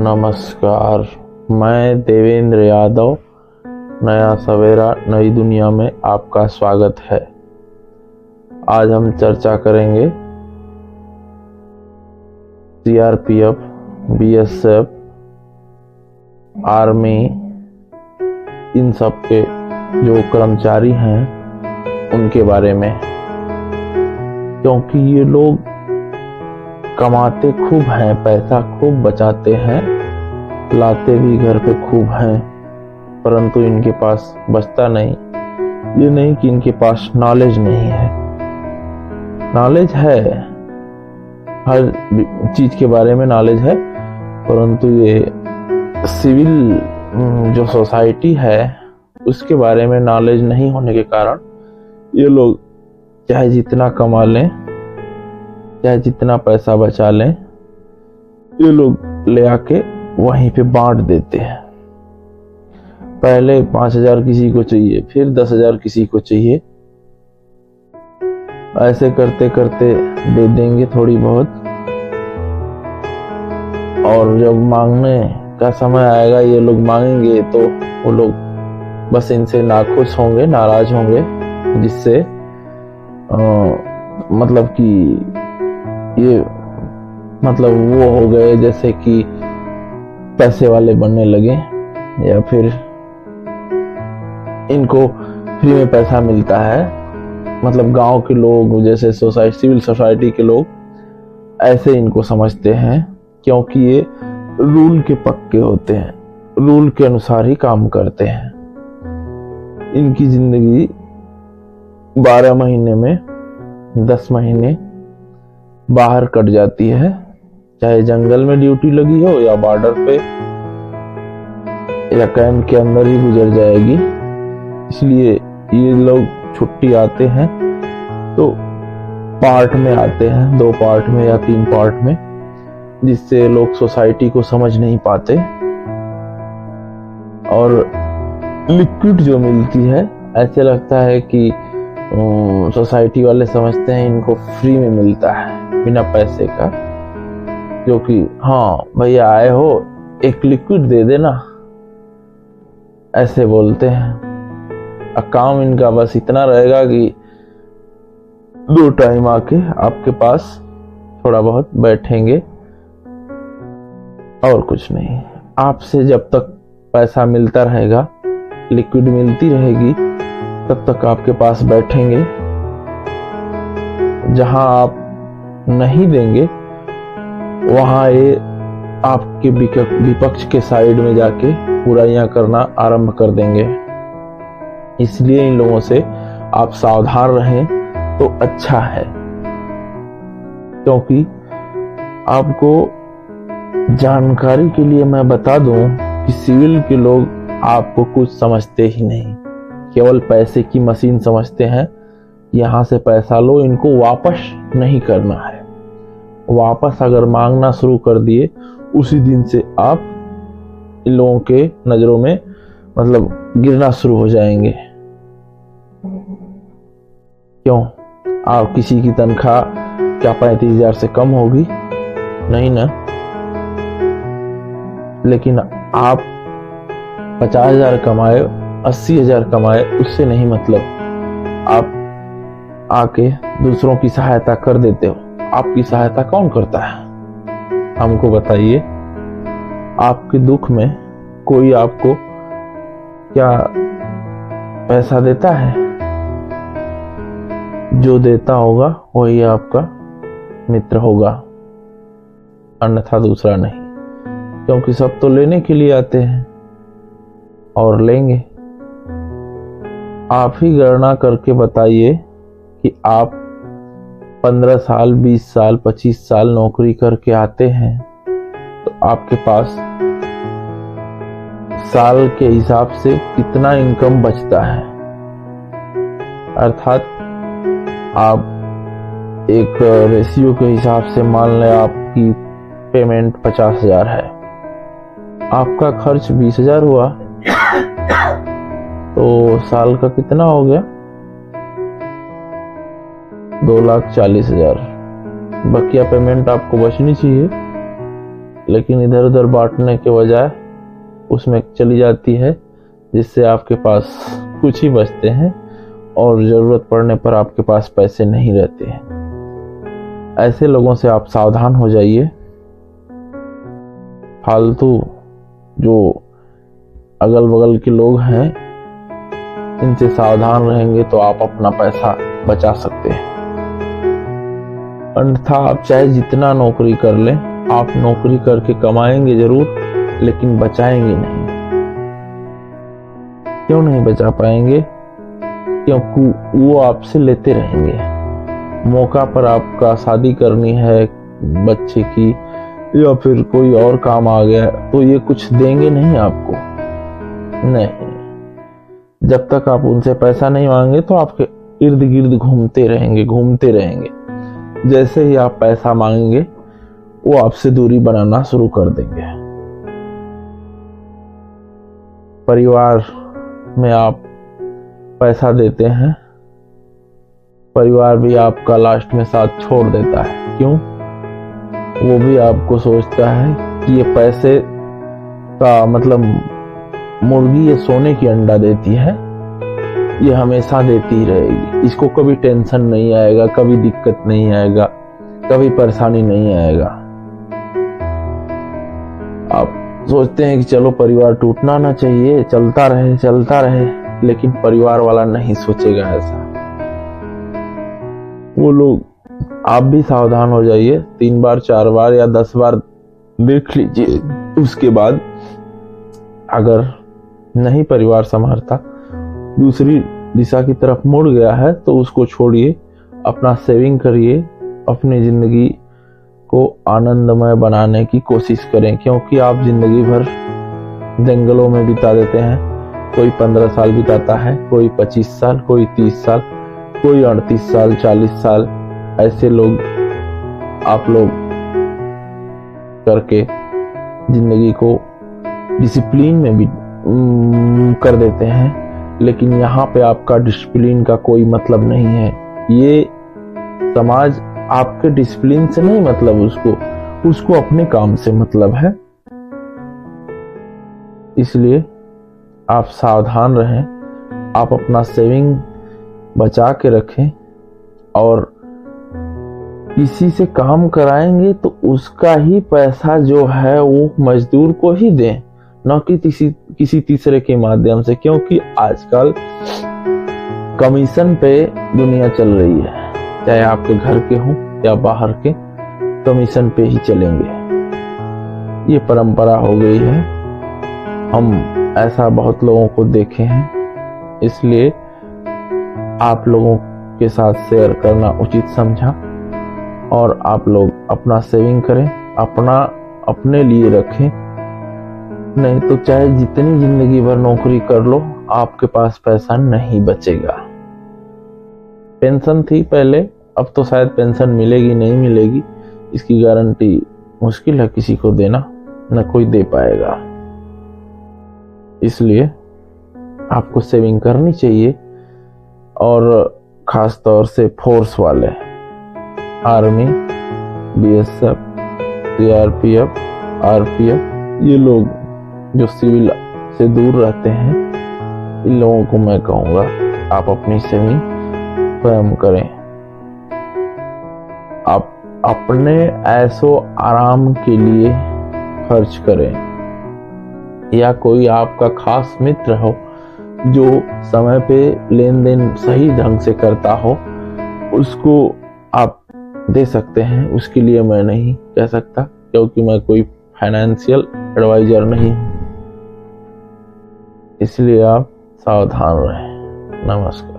नमस्कार। मैं देवेंद्र यादव, नया सवेरा नई दुनिया में आपका स्वागत है। आज हम चर्चा करेंगे सीआरपीएफ, बीएसएफ, आर्मी, इन सब के जो कर्मचारी हैं उनके बारे में, क्योंकि ये लोग कमाते खूब हैं, पैसा खूब बचाते हैं, लाते भी घर पे खूब हैं, परंतु इनके पास बचता नहीं। ये नहीं कि इनके पास नॉलेज नहीं है, नॉलेज है, हर चीज के बारे में नॉलेज है, परंतु ये सिविल जो सोसाइटी है उसके बारे में नॉलेज नहीं होने के कारण ये लोग चाहे जितना कमा लें, चाहे जितना पैसा बचा लें, ये लोग ले आके वहीं पे बांट देते हैं। पहले 5,000 किसी को चाहिए, फिर 10,000 किसी को चाहिए, ऐसे करते करते दे देंगे थोड़ी बहुत, और जब मांगने का समय आएगा ये लोग मांगेंगे तो वो लोग बस इनसे नाखुश होंगे, नाराज होंगे, जिससे मतलब कि ये मतलब वो हो गए जैसे कि पैसे वाले बनने लगे, या फिर इनको फ्री में पैसा मिलता है। मतलब गांव के लोग, जैसे सोसाइटी, सिविल सोसाइटी के लोग ऐसे इनको समझते हैं, क्योंकि ये रूल के पक्के होते हैं, रूल के अनुसार ही काम करते हैं। इनकी जिंदगी 12 महीने में 10 महीने बाहर कट जाती है, चाहे जंगल में ड्यूटी लगी हो या बॉर्डर पे या कैंप के अंदर ही गुजर जाएगी। इसलिए ये लोग छुट्टी आते हैं तो पार्ट में आते हैं, 2 पार्ट में या 3 पार्ट में, जिससे लोग सोसाइटी को समझ नहीं पाते। और लिक्विड जो मिलती है, ऐसे लगता है कि सोसाइटी वाले समझते हैं इनको फ्री में मिलता है बिना पैसे का, जो कि हाँ भैया आए हो, एक लिक्विड दे देना, ऐसे बोलते हैं। काम इनका बस इतना रहेगा कि 2 टाइम आके आपके पास थोड़ा बहुत बैठेंगे और कुछ नहीं। आपसे जब तक पैसा मिलता रहेगा, लिक्विड मिलती रहेगी, तब तक आपके पास बैठेंगे। जहां आप नहीं देंगे वहां ये आपके विपक्ष के साइड में जाके बुराइयां करना आरंभ कर देंगे। इसलिए इन लोगों से आप सावधान रहें तो अच्छा है, क्योंकि आपको जानकारी के लिए मैं बता दूं कि सिविल के लोग आपको कुछ समझते ही नहीं, केवल पैसे की मशीन समझते हैं। यहां से पैसा लो, इनको वापस नहीं करना है। वापस अगर मांगना शुरू कर दिए, उसी दिन से आप इन लोगों के नजरों में मतलब गिरना शुरू हो जाएंगे। क्यों? आप किसी की तनख्वाह क्या 35,000 से कम होगी? नहीं ना। लेकिन आप 50,000 कमाए, 80,000 कमाए, उससे नहीं मतलब। आप आके दूसरों की सहायता कर देते हो। आपकी सहायता कौन करता है? हमको बताइए। आपके दुख में कोई आपको क्या पैसा देता है? जो देता होगा वही आपका मित्र होगा, अन्यथा दूसरा नहीं, क्योंकि सब तो लेने के लिए आते हैं और लेंगे। आप ही गणना करके बताइए कि आप 15 साल, 20 साल, 25 साल नौकरी करके आते हैं, तो आपके पास साल के हिसाब से कितना इनकम बचता है। अर्थात आप एक रेशियो के हिसाब से मान लें आपकी पेमेंट 50,000 है, आपका खर्च 20,000 हुआ, तो साल का कितना हो गया? 2,40,000। बकिया पेमेंट आपको बचनी चाहिए। लेकिन इधर उधर बांटने के बजाय उसमें चली जाती है, जिससे आपके पास कुछ ही बचते हैं और ज़रूरत पड़ने पर आपके पास पैसे नहीं रहते हैं। ऐसे लोगों से आप सावधान हो जाइए। फालतू जो अगल बगल के लोग हैं, इनसे सावधान रहेंगे तो आप अपना पैसा बचा सकते हैं। अन्यथा आप चाहे जितना नौकरी कर लें, आप नौकरी करके कमाएंगे जरूर, लेकिन बचाएंगे नहीं। क्यों नहीं बचा पाएंगे? क्योंकि वो आपसे लेते रहेंगे। मौका पर आपका शादी करनी है बच्चे की, या फिर कोई और काम आ गया, तो ये कुछ देंगे नहीं आपको। नहीं, जब तक आप उनसे पैसा नहीं मांगे तो आपके इर्द गिर्द घूमते रहेंगे। जैसे ही आप पैसा मांगेंगे, वो आपसे दूरी बनाना शुरू कर देंगे। परिवार में आप पैसा देते हैं, परिवार भी आपका लास्ट में साथ छोड़ देता है। क्यों? वो भी आपको सोचता है कि ये पैसे का मतलब मुर्गी ये सोने की अंडा देती है, ये हमेशा देती ही रहेगी, इसको कभी टेंशन नहीं आएगा, कभी दिक्कत नहीं आएगा, कभी परेशानी नहीं आएगा। आप सोचते हैं कि चलो परिवार टूटना ना चाहिए, चलता रहे, लेकिन परिवार वाला नहीं सोचेगा ऐसा। वो लोग, आप भी सावधान हो जाइए। 3 बार 4 बार या 10 बार देख लीजिए, उसके बाद अगर नहीं परिवार संभालता, दूसरी दिशा की तरफ मुड़ गया है, तो उसको छोड़िए, अपना सेविंग करिए, अपनी जिंदगी को आनंदमय बनाने की कोशिश करें। क्योंकि आप जिंदगी भर जंगलों में बिता देते हैं। कोई 15 साल बिताता है, कोई 25 साल, कोई 30 साल, कोई 38 साल, 40 साल। ऐसे लोग आप लोग करके जिंदगी को डिसिप्लिन में भी कर देते हैं, लेकिन यहाँ पे आपका डिसिप्लिन का कोई मतलब नहीं है। ये समाज आपके डिसिप्लिन से नहीं मतलब, उसको अपने काम से मतलब है। इसलिए आप सावधान रहें, आप अपना सेविंग बचा के रखें, और किसी से काम कराएंगे तो उसका ही पैसा जो है वो मजदूर को ही दें, न कि किसी तीसरे के माध्यम से। क्योंकि आजकल कमीशन पे दुनिया चल रही है, चाहे आपके घर के हों या बाहर के, कमीशन पे ही चलेंगे। ये परंपरा हो गई है, हम ऐसा बहुत लोगों को देखे हैं। इसलिए आप लोगों के साथ शेयर करना उचित समझा, और आप लोग अपना सेविंग करें, अपने लिए रखें। नहीं तो चाहे जितनी जिंदगी भर नौकरी कर लो, आपके पास पैसा नहीं बचेगा। पेंशन थी पहले, अब तो शायद पेंशन मिलेगी नहीं मिलेगी, इसकी गारंटी मुश्किल है किसी को देना, न कोई दे पाएगा। इसलिए आपको सेविंग करनी चाहिए, और खास तौर से फोर्स वाले, आर्मी, बीएसएफ, सीआरपीएफ, आरपीएफ, ये लोग जो सिविल से दूर रहते हैं, इन लोगों को मैं कहूँगा आप अपनी सेविंग स्वयं करें। आप अपने ऐशो आराम के लिए खर्च करें, या कोई आपका खास मित्र हो जो समय पे लेन देन सही ढंग से करता हो, उसको आप दे सकते हैं। उसके लिए मैं नहीं कह सकता, क्योंकि मैं कोई फाइनेंशियल एडवाइजर नहीं हूँ। इसलिए आप सावधान रहें। नमस्कार।